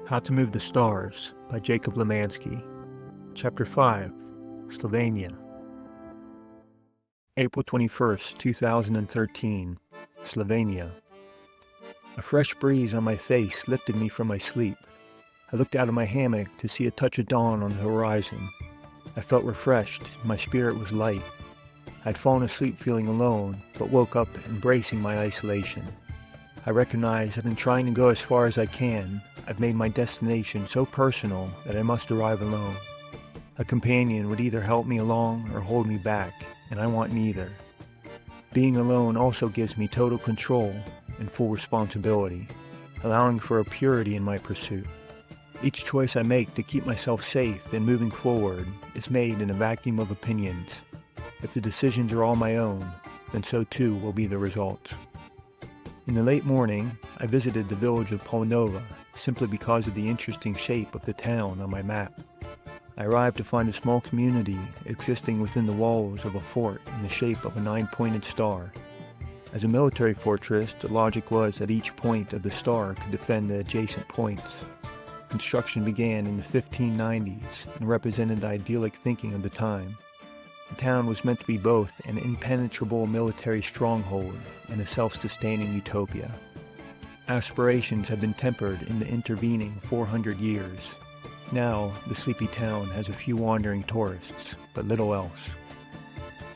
How to Move the Stars by Jacob Lemansky. Chapter 5, Slovenia. April 21st, 2013, Slovenia. A fresh breeze on my face lifted me from my sleep. I looked out of my hammock to see a touch of dawn on the horizon. I felt refreshed, my spirit was light. I'd fallen asleep feeling alone, but woke up embracing my isolation. I recognize that in trying to go as far as I can, I've made my destination so personal that I must arrive alone. A companion would either help me along or hold me back, and I want neither. Being alone also gives me total control and full responsibility, allowing for a purity in my pursuit. Each choice I make to keep myself safe and moving forward is made in a vacuum of opinions. If the decisions are all my own, then so too will be the results. In the late morning, I visited the village of Polnova simply because of the interesting shape of the town on my map. I arrived to find a small community existing within the walls of a fort in the shape of a 9-pointed star. As a military fortress, the logic was that each point of the star could defend the adjacent points. Construction began in the 1590s and represented the idyllic thinking of the time. The town was meant to be both an impenetrable military stronghold and a self-sustaining utopia. Aspirations have been tempered in the intervening 400 years. Now, the sleepy town has a few wandering tourists, but little else.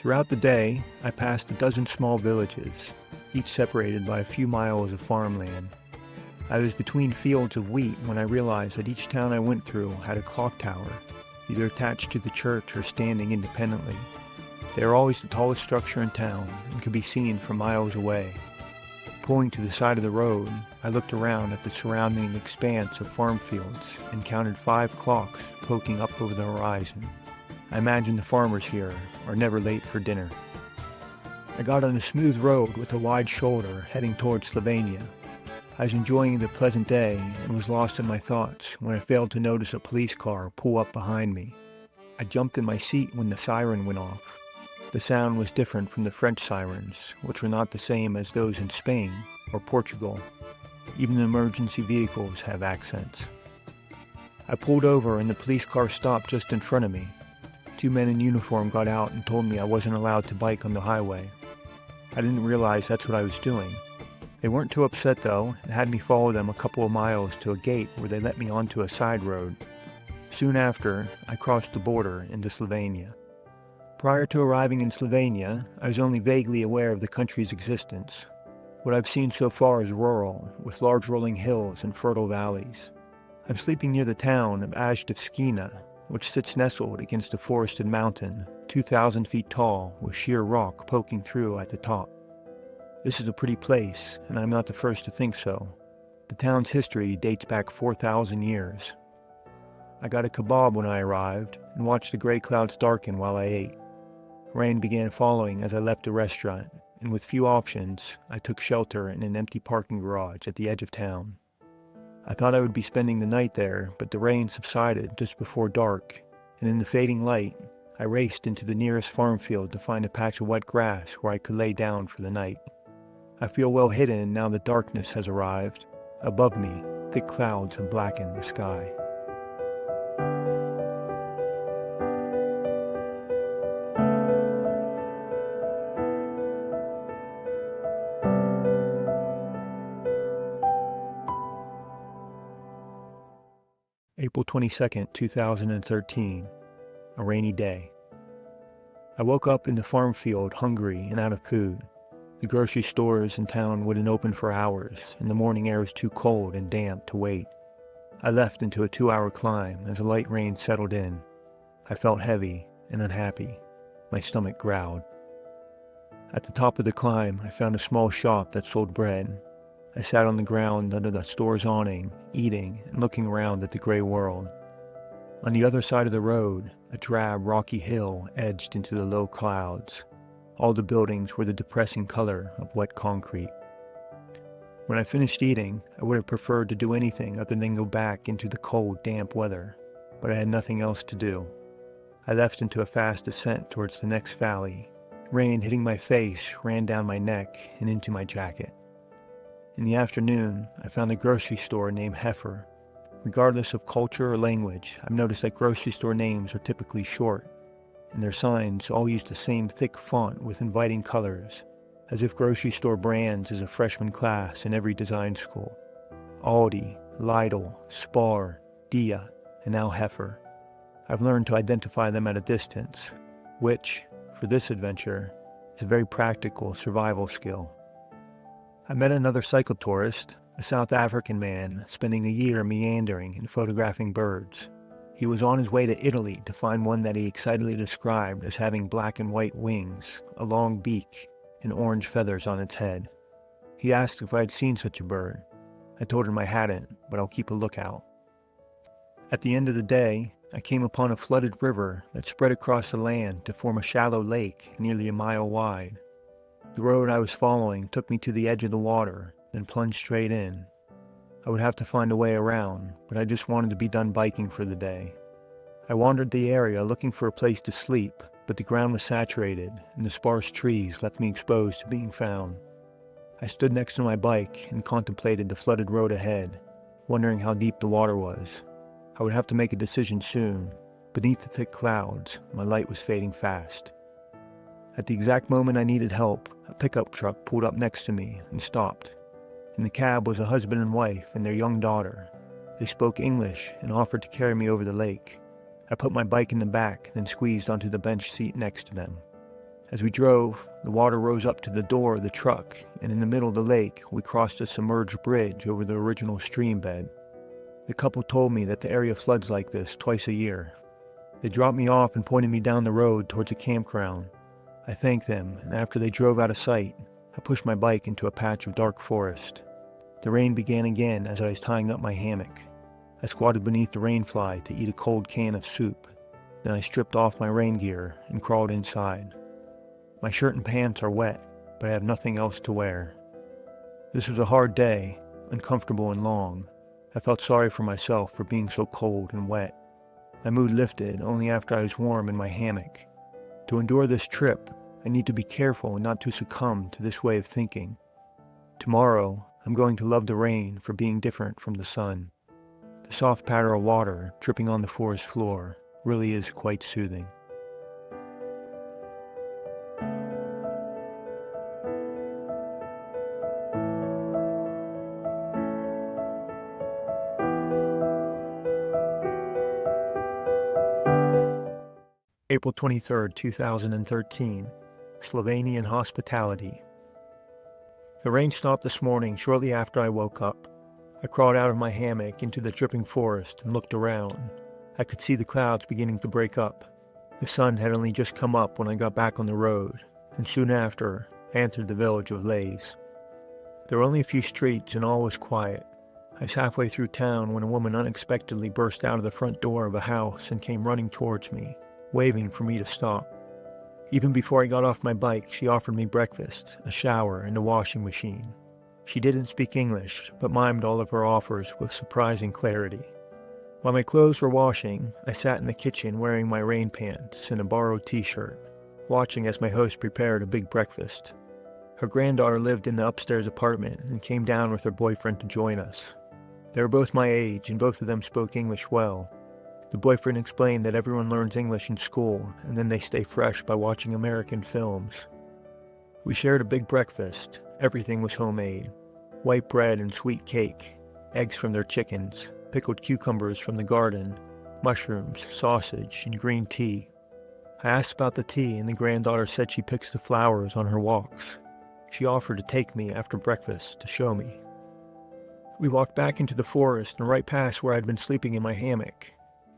Throughout the day, I passed a dozen small villages, each separated by a few miles of farmland. I was between fields of wheat when I realized that each town I went through had a clock tower, either attached to the church or standing independently. They are always the tallest structure in town and could be seen from miles away. Pulling to the side of the road, I looked around at the surrounding expanse of farm fields and counted 5 clocks poking up over the horizon. I imagine the farmers here are never late for dinner. I got on a smooth road with a wide shoulder heading towards Slovenia. I was enjoying the pleasant day and was lost in my thoughts when I failed to notice a police car pull up behind me. I jumped in my seat when the siren went off. The sound was different from the French sirens, which were not the same as those in Spain or Portugal. Even the emergency vehicles have accents. I pulled over and the police car stopped just in front of me. 2 men in uniform got out and told me I wasn't allowed to bike on the highway. I didn't realize that's what I was doing. They weren't too upset though, and had me follow them a couple of miles to a gate where they let me onto a side road. Soon after, I crossed the border into Slovenia. Prior to arriving in Slovenia, I was only vaguely aware of the country's existence. What I've seen so far is rural, with large rolling hills and fertile valleys. I'm sleeping near the town of Ajdovščina, which sits nestled against a forested mountain, 2,000 feet tall, with sheer rock poking through at the top. This is a pretty place, and I'm not the first to think so. The town's history dates back 4,000 years. I got a kebab when I arrived, and watched the gray clouds darken while I ate. Rain began falling as I left the restaurant, and with few options, I took shelter in an empty parking garage at the edge of town. I thought I would be spending the night there, but the rain subsided just before dark, and in the fading light, I raced into the nearest farm field to find a patch of wet grass where I could lay down for the night. I feel well hidden now that darkness has arrived. Above me, thick clouds have blackened the sky. April 22nd, 2013, a rainy day. I woke up in the farm field hungry and out of food. The grocery stores in town wouldn't open for hours, and the morning air was too cold and damp to wait. I left into a 2-hour climb as a light rain settled in. I felt heavy and unhappy. My stomach growled. At the top of the climb, I found a small shop that sold bread. I sat on the ground under the store's awning, eating and looking around at the gray world. On the other side of the road, a drab, rocky hill edged into the low clouds. All the buildings were the depressing color of wet concrete. When I finished eating, I would have preferred to do anything other than go back into the cold, damp weather, but I had nothing else to do. I left into a fast ascent towards the next valley. Rain hitting my face ran down my neck and into my jacket. In the afternoon, I found a grocery store named Heifer. Regardless of culture or language, I've noticed that grocery store names are typically short, and their signs all use the same thick font with inviting colors, as if grocery store brands is a freshman class in every design school. Aldi, Lidl, Spar, Dia, and now Heifer. I've learned to identify them at a distance, which, for this adventure, is a very practical survival skill. I met another cyclotourist, a South African man spending a year meandering and photographing birds. He was on his way to Italy to find one that he excitedly described as having black and white wings, a long beak, and orange feathers on its head. He asked if I had seen such a bird. I told him I hadn't, but I'll keep a lookout. At the end of the day, I came upon a flooded river that spread across the land to form a shallow lake nearly a mile wide. The road I was following took me to the edge of the water, then plunged straight in. I would have to find a way around, but I just wanted to be done biking for the day. I wandered the area looking for a place to sleep, but the ground was saturated, and the sparse trees left me exposed to being found. I stood next to my bike and contemplated the flooded road ahead, wondering how deep the water was. I would have to make a decision soon. Beneath the thick clouds, my light was fading fast. At the exact moment I needed help, a pickup truck pulled up next to me and stopped. In the cab was a husband and wife and their young daughter. They spoke English and offered to carry me over the lake. I put my bike in the back, then squeezed onto the bench seat next to them. As we drove, the water rose up to the door of the truck, and in the middle of the lake, we crossed a submerged bridge over the original stream bed. The couple told me that the area floods like this twice a year. They dropped me off and pointed me down the road towards a campground. I thanked them, and after they drove out of sight, I pushed my bike into a patch of dark forest. The rain began again as I was tying up my hammock. I squatted beneath the rain fly to eat a cold can of soup. Then I stripped off my rain gear and crawled inside. My shirt and pants are wet, but I have nothing else to wear. This was a hard day, uncomfortable and long. I felt sorry for myself for being so cold and wet. My mood lifted only after I was warm in my hammock. To endure this trip, I need to be careful and not to succumb to this way of thinking. Tomorrow, I'm going to love the rain for being different from the sun. The soft patter of water dripping on the forest floor really is quite soothing. April 23, 2013, Slovenian hospitality. The rain stopped this morning shortly after I woke up. I crawled out of my hammock into the dripping forest and looked around. I could see the clouds beginning to break up. The sun had only just come up when I got back on the road, and soon after, I entered the village of Lays. There were only a few streets and all was quiet. I was halfway through town when a woman unexpectedly burst out of the front door of a house and came running towards me, waving for me to stop. Even before I got off my bike, she offered me breakfast, a shower, and a washing machine. She didn't speak English, but mimed all of her offers with surprising clarity. While my clothes were washing, I sat in the kitchen wearing my rain pants and a borrowed t-shirt, watching as my host prepared a big breakfast. Her granddaughter lived in the upstairs apartment and came down with her boyfriend to join us. They were both my age, and both of them spoke English well. The boyfriend explained that everyone learns English in school, and then they stay fresh by watching American films. We shared a big breakfast. Everything was homemade. White bread and sweet cake, eggs from their chickens, pickled cucumbers from the garden, mushrooms, sausage, and green tea. I asked about the tea, and the granddaughter said she picks the flowers on her walks. She offered to take me after breakfast to show me. We walked back into the forest and right past where I'd been sleeping in my hammock.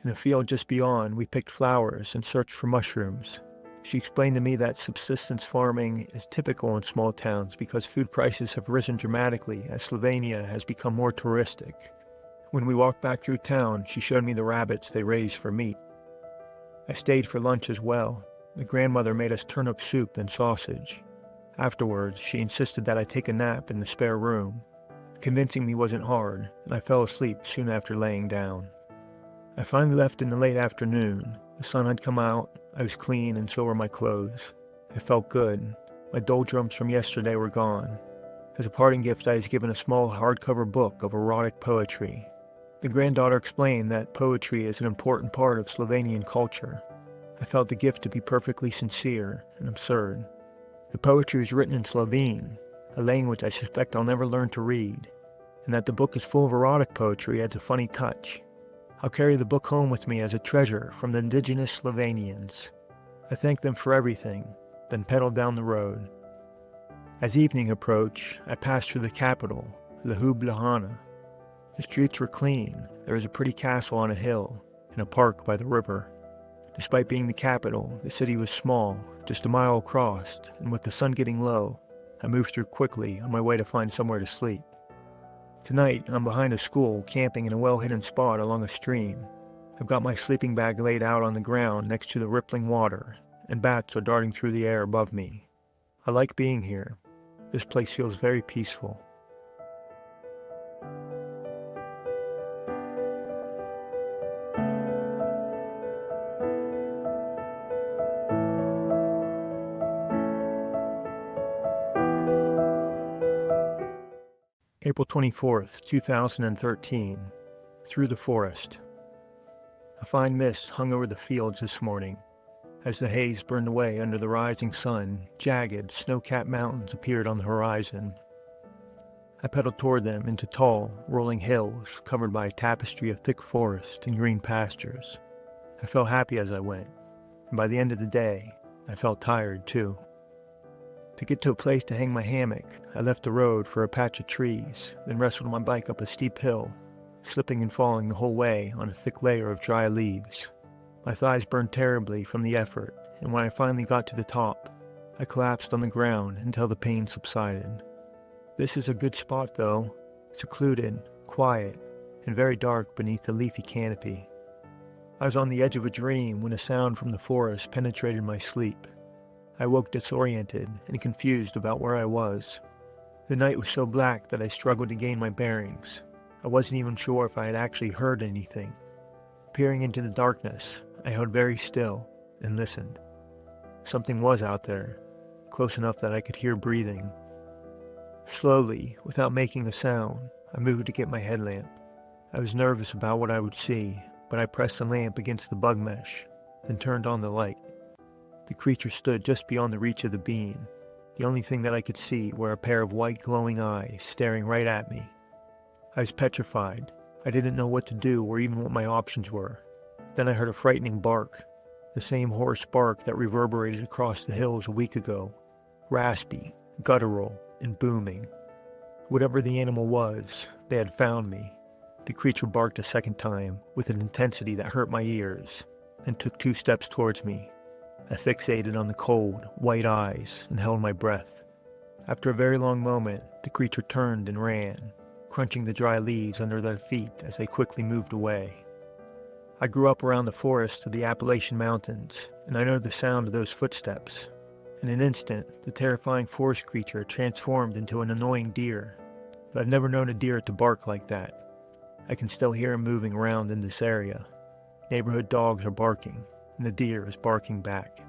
In a field just beyond, we picked flowers and searched for mushrooms. She explained to me that subsistence farming is typical in small towns because food prices have risen dramatically as Slovenia has become more touristic. When we walked back through town, she showed me the rabbits they raise for meat. I stayed for lunch as well. The grandmother made us turnip soup and sausage. Afterwards, she insisted that I take a nap in the spare room. Convincing me wasn't hard, and I fell asleep soon after laying down. I finally left in the late afternoon. The sun had come out, I was clean, and so were my clothes. It felt good. My doldrums from yesterday were gone. As a parting gift, I was given a small hardcover book of erotic poetry. The granddaughter explained that poetry is an important part of Slovenian culture. I felt the gift to be perfectly sincere and absurd. The poetry is written in Slovene, a language I suspect I'll never learn to read, and that the book is full of erotic poetry adds a funny touch. I'll carry the book home with me as a treasure from the indigenous Slovenians. I thanked them for everything, then pedaled down the road. As evening approached, I passed through the capital, Ljubljana. The streets were clean, there was a pretty castle on a hill, and a park by the river. Despite being the capital, the city was small, just a mile across, and with the sun getting low, I moved through quickly on my way to find somewhere to sleep. Tonight, I'm behind a school, camping in a well-hidden spot along a stream. I've got my sleeping bag laid out on the ground next to the rippling water, and bats are darting through the air above me. I like being here. This place feels very peaceful. April 24th, 2013. Through the forest. A fine mist hung over the fields this morning. As the haze burned away under the rising sun, jagged, snow-capped mountains appeared on the horizon. I pedaled toward them into tall, rolling hills covered by a tapestry of thick forest and green pastures. I felt happy as I went, and by the end of the day, I felt tired too. To get to a place to hang my hammock, I left the road for a patch of trees, then wrestled my bike up a steep hill, slipping and falling the whole way on a thick layer of dry leaves. My thighs burned terribly from the effort, and when I finally got to the top, I collapsed on the ground until the pain subsided. This is a good spot though, secluded, quiet, and very dark beneath the leafy canopy. I was on the edge of a dream when a sound from the forest penetrated my sleep. I woke disoriented and confused about where I was. The night was so black that I struggled to gain my bearings. I wasn't even sure if I had actually heard anything. Peering into the darkness, I held very still and listened. Something was out there, close enough that I could hear breathing. Slowly, without making a sound, I moved to get my headlamp. I was nervous about what I would see, but I pressed the lamp against the bug mesh, then turned on the light. The creature stood just beyond the reach of the beam. The only thing that I could see were a pair of white glowing eyes staring right at me. I was petrified. I didn't know what to do or even what my options were. Then I heard a frightening bark, the same hoarse bark that reverberated across the hills a week ago, raspy, guttural, and booming. Whatever the animal was, they had found me. The creature barked a second time with an intensity that hurt my ears, and took 2 steps towards me. I fixated on the cold, white eyes and held my breath. After a very long moment, the creature turned and ran, crunching the dry leaves under their feet as they quickly moved away. I grew up around the forests of the Appalachian Mountains, and I know the sound of those footsteps. In an instant, the terrifying forest creature transformed into an annoying deer, but I've never known a deer to bark like that. I can still hear him moving around in this area. Neighborhood dogs are barking, and the deer is barking back.